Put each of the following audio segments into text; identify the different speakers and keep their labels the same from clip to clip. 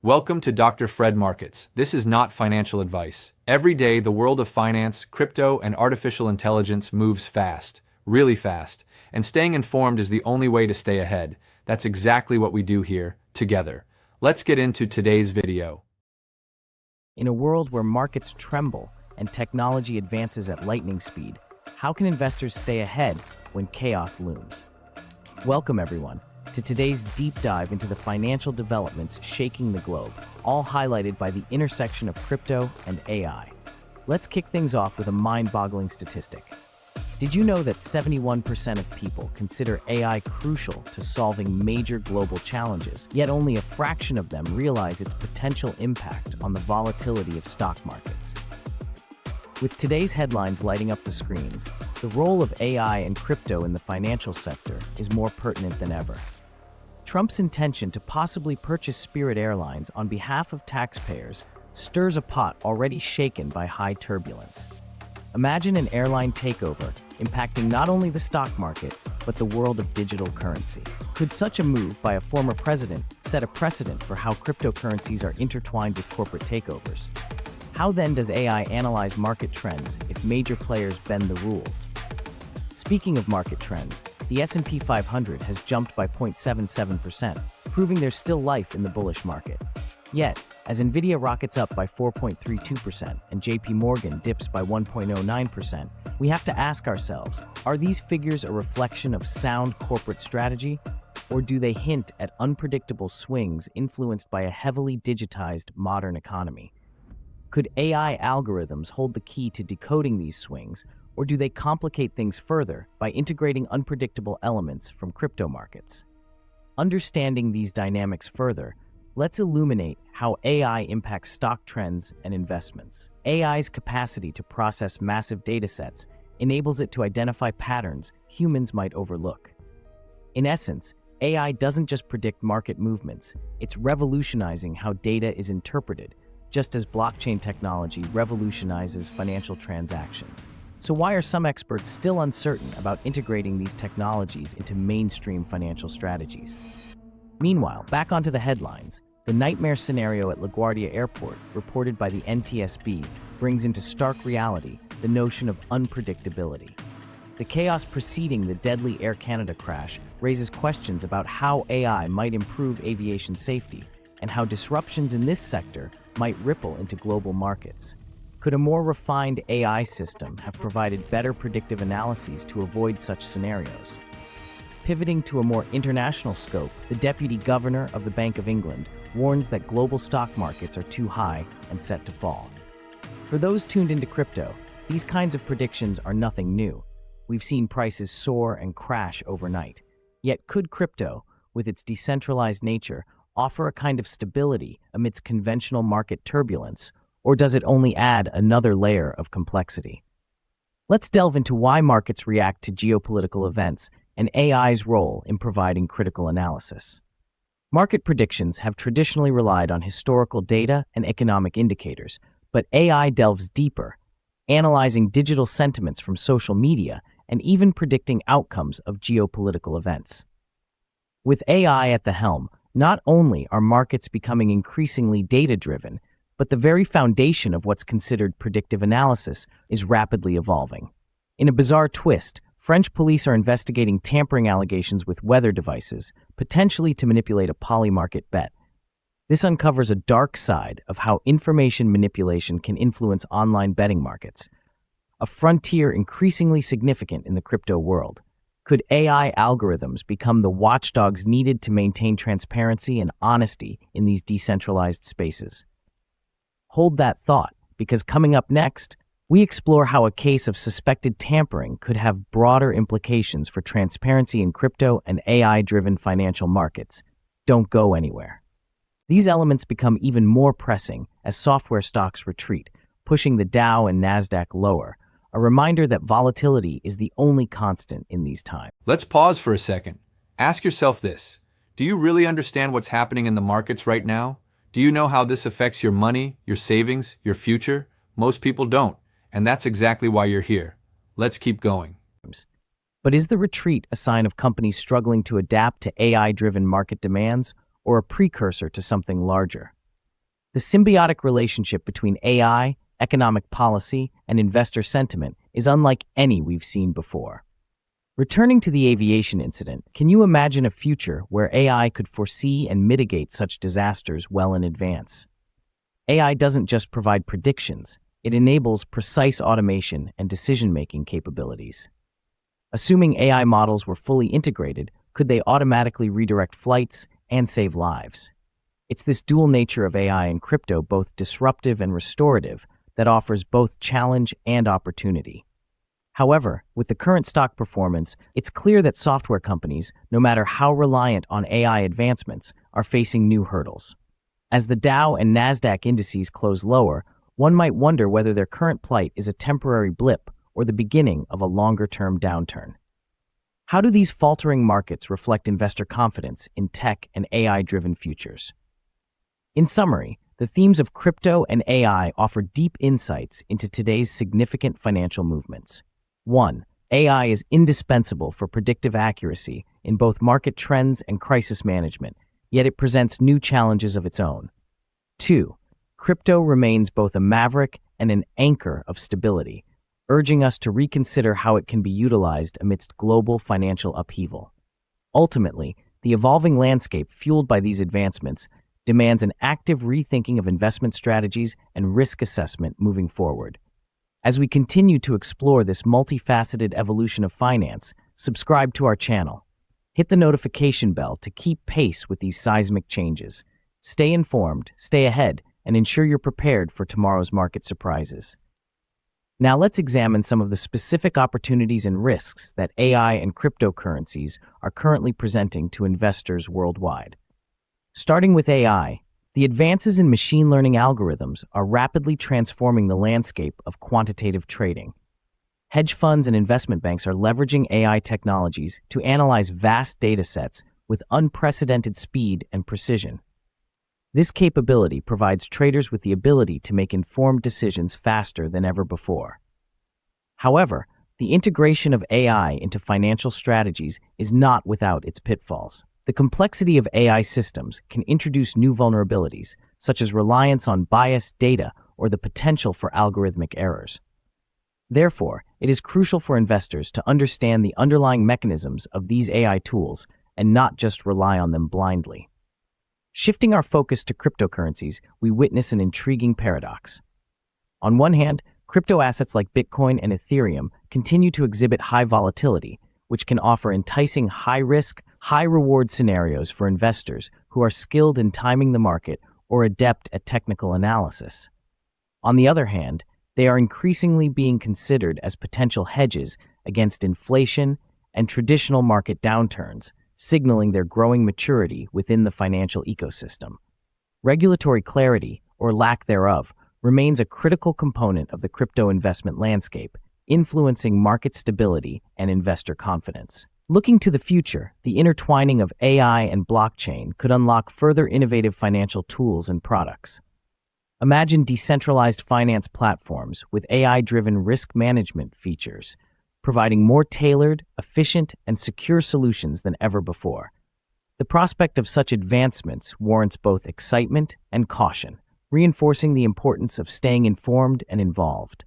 Speaker 1: Welcome to Dr. Fred Markets. This is not financial advice. Every day, the world of finance, crypto, and artificial intelligence moves fast, really fast, and staying informed is the only way to stay ahead. That's exactly what we do here, together. Let's get into today's video.
Speaker 2: In a world where markets tremble and technology advances at lightning speed, how can investors stay ahead when chaos looms? Welcome, everyone, to today's deep dive into the financial developments shaking the globe, all highlighted by the intersection of crypto and AI. Let's kick things off with a mind-boggling statistic. Did you know that 71% of people consider AI crucial to solving major global challenges, yet only a fraction of them realize its potential impact on the volatility of stock markets? With today's headlines lighting up the screens, the role of AI and crypto in the financial sector is more pertinent than ever. Trump's intention to possibly purchase Spirit Airlines on behalf of taxpayers stirs a pot already shaken by high turbulence. Imagine an airline takeover impacting not only the stock market, but the world of digital currency. Could such a move by a former president set a precedent for how cryptocurrencies are intertwined with corporate takeovers? How then does AI analyze market trends if major players bend the rules? Speaking of market trends, the S&P 500 has jumped by 0.77%, proving there's still life in the bullish market. Yet, as Nvidia rockets up by 4.32% and JPMorgan dips by 1.09%, we have to ask ourselves, are these figures a reflection of sound corporate strategy, or do they hint at unpredictable swings influenced by a heavily digitized modern economy? Could AI algorithms hold the key to decoding these swings, or do they complicate things further by integrating unpredictable elements from crypto markets? Understanding these dynamics further, let's illuminate how AI impacts stock trends and investments. AI's capacity to process massive datasets enables it to identify patterns humans might overlook. In essence, AI doesn't just predict market movements, it's revolutionizing how data is interpreted, just as blockchain technology revolutionizes financial transactions. So why are some experts still uncertain about integrating these technologies into mainstream financial strategies? Meanwhile, back onto the headlines. The nightmare scenario at LaGuardia Airport, reported by the NTSB, brings into stark reality the notion of unpredictability. The chaos preceding the deadly Air Canada crash raises questions about how AI might improve aviation safety and how disruptions in this sector might ripple into global markets. Could a more refined AI system have provided better predictive analyses to avoid such scenarios? Pivoting to a more international scope, the Deputy Governor of the Bank of England warns that global stock markets are too high and set to fall. For those tuned into crypto, these kinds of predictions are nothing new. We've seen prices soar and crash overnight. Yet could crypto, with its decentralized nature, offer a kind of stability amidst conventional market turbulence, or does it only add another layer of complexity? Let's delve into why markets react to geopolitical events and AI's role in providing critical analysis. Market predictions have traditionally relied on historical data and economic indicators, but AI delves deeper, analyzing digital sentiments from social media and even predicting outcomes of geopolitical events. With AI at the helm, not only are markets becoming increasingly data-driven, but the very foundation of what's considered predictive analysis is rapidly evolving. In a bizarre twist, French police are investigating tampering allegations with weather devices, potentially to manipulate a poly-market bet. This uncovers a dark side of how information manipulation can influence online betting markets, a frontier increasingly significant in the crypto world. Could AI algorithms become the watchdogs needed to maintain transparency and honesty in these decentralized spaces? Hold that thought, because coming up next, we explore how a case of suspected tampering could have broader implications for transparency in crypto and AI-driven financial markets. Don't go anywhere. These elements become even more pressing as software stocks retreat, pushing the Dow and Nasdaq lower, a reminder that volatility is the only constant in these times.
Speaker 1: Let's pause for a second. Ask yourself this. Do you really understand what's happening in the markets right now? Do you know how this affects your money, your savings, your future? Most people don't, and that's exactly why you're here. Let's keep going.
Speaker 2: But is the retreat a sign of companies struggling to adapt to AI-driven market demands, or a precursor to something larger? The symbiotic relationship between AI, economic policy, and investor sentiment is unlike any we've seen before. Returning to the aviation incident, can you imagine a future where AI could foresee and mitigate such disasters well in advance? AI doesn't just provide predictions, it enables precise automation and decision-making capabilities. Assuming AI models were fully integrated, could they automatically redirect flights and save lives? It's this dual nature of AI and crypto, both disruptive and restorative, that offers both challenge and opportunity. However, with the current stock performance, it's clear that software companies, no matter how reliant on AI advancements, are facing new hurdles. As the Dow and Nasdaq indices close lower, one might wonder whether their current plight is a temporary blip or the beginning of a longer-term downturn. How do these faltering markets reflect investor confidence in tech and AI-driven futures? In summary, the themes of crypto and AI offer deep insights into today's significant financial movements. 1. AI is indispensable for predictive accuracy in both market trends and crisis management, yet it presents new challenges of its own. 2. Crypto remains both a maverick and an anchor of stability, urging us to reconsider how it can be utilized amidst global financial upheaval. Ultimately, the evolving landscape fueled by these advancements demands an active rethinking of investment strategies and risk assessment moving forward. As we continue to explore this multifaceted evolution of finance, subscribe to our channel. Hit the notification bell to keep pace with these seismic changes. Stay informed, stay ahead, and ensure you're prepared for tomorrow's market surprises. Now let's examine some of the specific opportunities and risks that AI and cryptocurrencies are currently presenting to investors worldwide. Starting with AI, the advances in machine learning algorithms are rapidly transforming the landscape of quantitative trading. Hedge funds and investment banks are leveraging AI technologies to analyze vast data sets with unprecedented speed and precision. This capability provides traders with the ability to make informed decisions faster than ever before. However, the integration of AI into financial strategies is not without its pitfalls. The complexity of AI systems can introduce new vulnerabilities, such as reliance on biased data or the potential for algorithmic errors. Therefore, it is crucial for investors to understand the underlying mechanisms of these AI tools and not just rely on them blindly. Shifting our focus to cryptocurrencies, we witness an intriguing paradox. On one hand, crypto assets like Bitcoin and Ethereum continue to exhibit high volatility, which can offer enticing high-risk, high-reward scenarios for investors who are skilled in timing the market or adept at technical analysis. On the other hand, they are increasingly being considered as potential hedges against inflation and traditional market downturns, signaling their growing maturity within the financial ecosystem. Regulatory clarity, or lack thereof, remains a critical component of the crypto investment landscape, influencing market stability and investor confidence. Looking to the future, the intertwining of AI and blockchain could unlock further innovative financial tools and products. Imagine decentralized finance platforms with AI-driven risk management features, providing more tailored, efficient, and secure solutions than ever before. The prospect of such advancements warrants both excitement and caution, reinforcing the importance of staying informed and involved.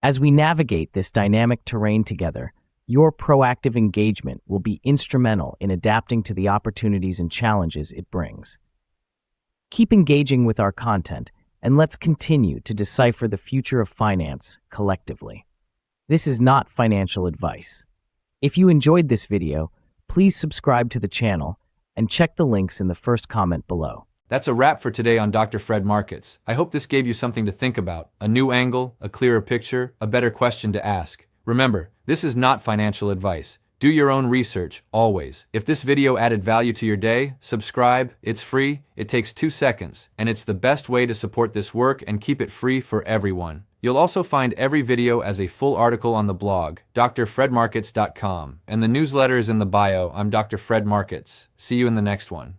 Speaker 2: As we navigate this dynamic terrain together, your proactive engagement will be instrumental in adapting to the opportunities and challenges it brings. Keep engaging with our content, and let's continue to decipher the future of finance collectively. This is not financial advice. If you enjoyed this video, please subscribe to the channel and check the links in the first comment below.
Speaker 1: That's a wrap for today on Dr. Fred Markets. I hope this gave you something to think about, a new angle, a clearer picture, a better question to ask. Remember, this is not financial advice. Do your own research, always. If this video added value to your day, subscribe. It's free, it takes 2 seconds, and it's the best way to support this work and keep it free for everyone. You'll also find every video as a full article on the blog, drfredmarkets.com, and the newsletter is in the bio. I'm Dr. Fred Markets. See you in the next one.